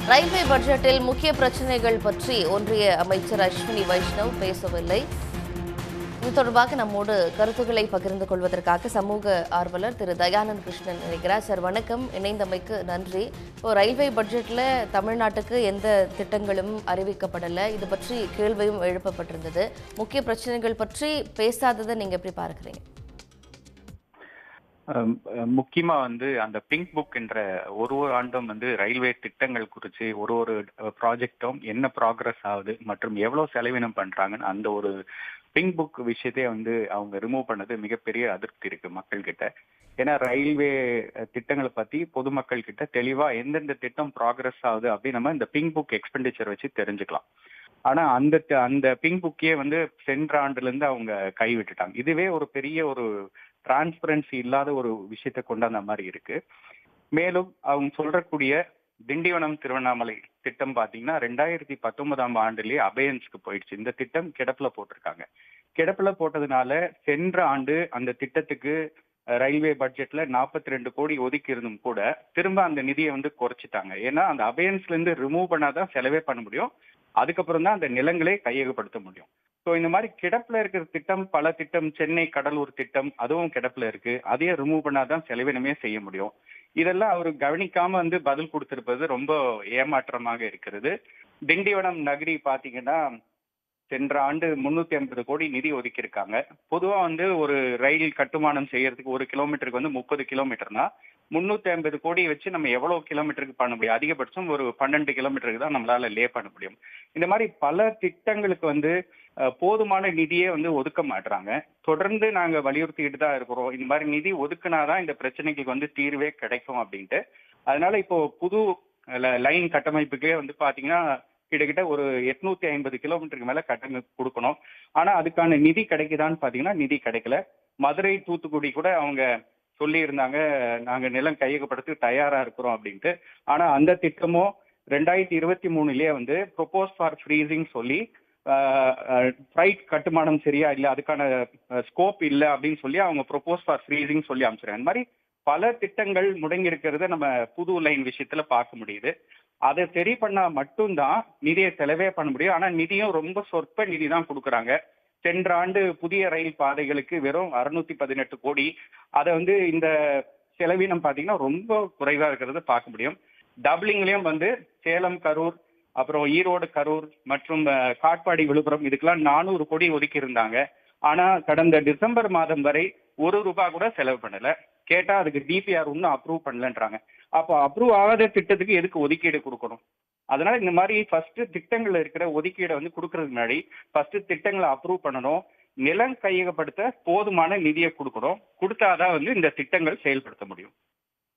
Railway பட்ஜெட்டில் முக்கிய பிரச்சினைகள் பற்றி ஒன்றிய அமைச்சர் அஸ்வினி வைஷ்ணவ் பேசவில்லை. இது தொடர்பாக நம்மோடு கருத்துக்களை பகிர்ந்து கொள்வதற்காக சமூக ஆர்வலர் திரு தயானந்த் கிருஷ்ணன் இருக்கிறார். சார் வணக்கம், இணைந்தமைக்கு நன்றி. இப்போ ரயில்வே பட்ஜெட்ல தமிழ்நாட்டுக்கு எந்த திட்டங்களும் அறிவிக்கப்படலை, இது பற்றி கேள்வியும் எழுப்பப்பட்டிருந்தது. முக்கிய பிரச்சனைகள் பற்றி பேசாததை நீங்க எப்படி பார்க்குறீங்க? முக்கியமா அந்த பிங்க் புக் என்ற ஒரு ஆண்டும் ரயில்வே திட்டங்கள் குறித்து ஒரு ப்ராஜெக்டும் என்ன ப்ராக்ரஸ் ஆகுது மற்றும் எவ்வளவு செலவினம் பண்றாங்கன்னு அந்த ஒரு பிங்க் புக் விஷயத்தையே அவங்க ரிமூவ் பண்ணது மிகப்பெரிய அதிருப்தி இருக்கு மக்கள் கிட்ட. ஏன்னா ரயில்வே திட்டங்களை பத்தி பொதுமக்கள் கிட்ட தெளிவா எந்தெந்த திட்டம் ப்ராக்ரஸ் ஆகுது அப்படின்னு நம்ம இந்த பிங்க் புக் எக்ஸ்பெண்டிச்சர் வச்சு தெரிஞ்சுக்கலாம். ஆனா அந்த அந்த பிங்க் புக்கே சென்ற ஆண்டுல இருந்து அவங்க கைவிட்டுட்டாங்க. இதுவே ஒரு பெரிய ஒரு டிரான்ஸ்பரன்சி இல்லாத ஒரு விஷயத்தை கொண்டாந்த மாதிரி இருக்கு. மேலும் அவங்க சொல்றக்கூடிய திண்டிவனம் திருவண்ணாமலை திட்டம் பாத்தீங்கன்னா 2019 ஆண்டுலயே அபயன்ஸ்க்கு போயிடுச்சு. இந்த திட்டம் கிடப்புல போட்டிருக்காங்க. கிடப்புல போட்டதுனால சென்ற ஆண்டு அந்த திட்டத்துக்கு ரயில்வே பட்ஜெட்ல 42 கோடி ஒதுக்கி இருந்தும் கூட திரும்ப அந்த நிதியை குறைச்சிட்டாங்க. ஏன்னா அந்த அபயன்ஸ்ல இருந்து ரிமூவ் பண்ணாதான் செலவே பண்ண முடியும். அதுக்கப்புறம் தான் அந்த நிலங்களை கையகப்படுத்த முடியும். ஸோ இந்த மாதிரி கிடப்புல இருக்கிற திட்டம் பல திட்டம், சென்னை கடலூர் திட்டம் அதுவும் கிடப்புல இருக்கு. அதையே ரிமூவ் பண்ணாதான் செலவினமே செய்ய முடியும். இதெல்லாம் அவர் கவனிக்காம பதில் கொடுத்திருப்பது ரொம்ப ஏமாற்றமாக இருக்கிறது. திண்டிவனம் நகரி பாத்தீங்கன்னா சென்ற ஆண்டு 350 கோடி நிதி ஒதுக்கி இருக்காங்க. பொதுவா ஒரு ரயில் கட்டுமானம் செய்யறதுக்கு 1 கிலோமீட்டருக்கு 30 கிலோமீட்டர்னா 350 கோடி வச்சு நம்ம எவ்வளவு கிலோமீட்டருக்கு பண்ண முடியும்? அதிகபட்சம் ஒரு 12 கிலோமீட்டருக்கு தான் நம்மளால லே பண்ண முடியும். இந்த மாதிரி பல திட்டங்களுக்கு போதுமான நிதியே ஒதுக்க மாட்டாங்க. தொடர்ந்து நாங்க வலியுறுத்திக்கிட்டு தான் இருக்கிறோம். இந்த மாதிரி நிதி ஒதுக்குனாதான் இந்த பிரச்சனைகளுக்கு தீர்வே கிடைக்கும் அப்படின்ட்டு. அதனால இப்போ புது லைன் கட்டமைப்புக்கே பாத்தீங்கன்னா கிட்டத்தட்ட ஒரு 850 கிலோமீட்டருக்கு மேல கட்டமைப்பு கொடுக்கணும். ஆனா அதுக்கான நிதி கிடைக்குதான்னு பாத்தீங்கன்னா நிதி கிடைக்கல. மதுரை தூத்துக்குடி கூட அவங்க சொல்லி இருந்தாங்க, நாங்க நிலம் கையகப்படுத்த தயாரா இருக்கிறோம் அப்படின்ட்டு. ஆனா அந்த திட்டமும் 2023லயே ப்ரொபோஸ் ஃபார் ஃப்ரீசிங் சொல்லி ஃப்ரைட் கட்டுமானம் சரியா இல்லை, அதுக்கான ஸ்கோப் இல்லை அப்படின்னு சொல்லி அவங்க ப்ரொபோஸ் ஃபார் ஃப்ரீசிங் சொல்லி அமைச்சிருக்காங்க. அந்த மாதிரி பல திட்டங்கள் முடங்கி இருக்கிறத நம்ம புது லைன் விஷயத்துல பார்க்க முடியுது. அதை சரி பண்ணா மட்டும்தான் நிதியை செலவே பண்ண முடியும். ஆனா நிதியும் ரொம்ப சொற்ப நிதி தான் கொடுக்குறாங்க. சென்ற ஆண்டு புதிய ரயில் பாதைகளுக்கு வெறும் 618 கோடி. அதை இந்த செலவினம் பாத்தீங்கன்னா ரொம்ப குறைவா இருக்கிறத பார்க்க முடியும். டபுளிங்லயும் சேலம் கரூர், அப்புறம் ஈரோடு கரூர் மற்றும் காட்பாடி விழுப்புரம் இதுக்கெல்லாம் 400 கோடி ஒதுக்கி இருந்தாங்க. ஆனா கடந்த டிசம்பர் மாதம் வரை ₹1 கூட செலவு பண்ணல. கேட்டா அதுக்கு டிபிஆர் இன்னும் அப்ரூவ் பண்ணலன்றாங்க. அப்போ அப்ரூவ் ஆகாத திட்டத்துக்கு எதுக்கு ஒதுக்கீடு கொடுக்கணும்? அதனால இந்த மாதிரி ஃபர்ஸ்ட் திட்டங்கள்ல இருக்கிற ஒதுக்கீடை கொடுக்கறதுக்கு முன்னாடி ஃபர்ஸ்ட் திட்டங்களை அப்ரூவ் பண்ணணும். நிலம் கையகப்படுத்த போதுமான நிதியை கொடுக்கணும். கொடுத்தாதான் இந்த திட்டங்கள் செயல்படுத்த முடியும்.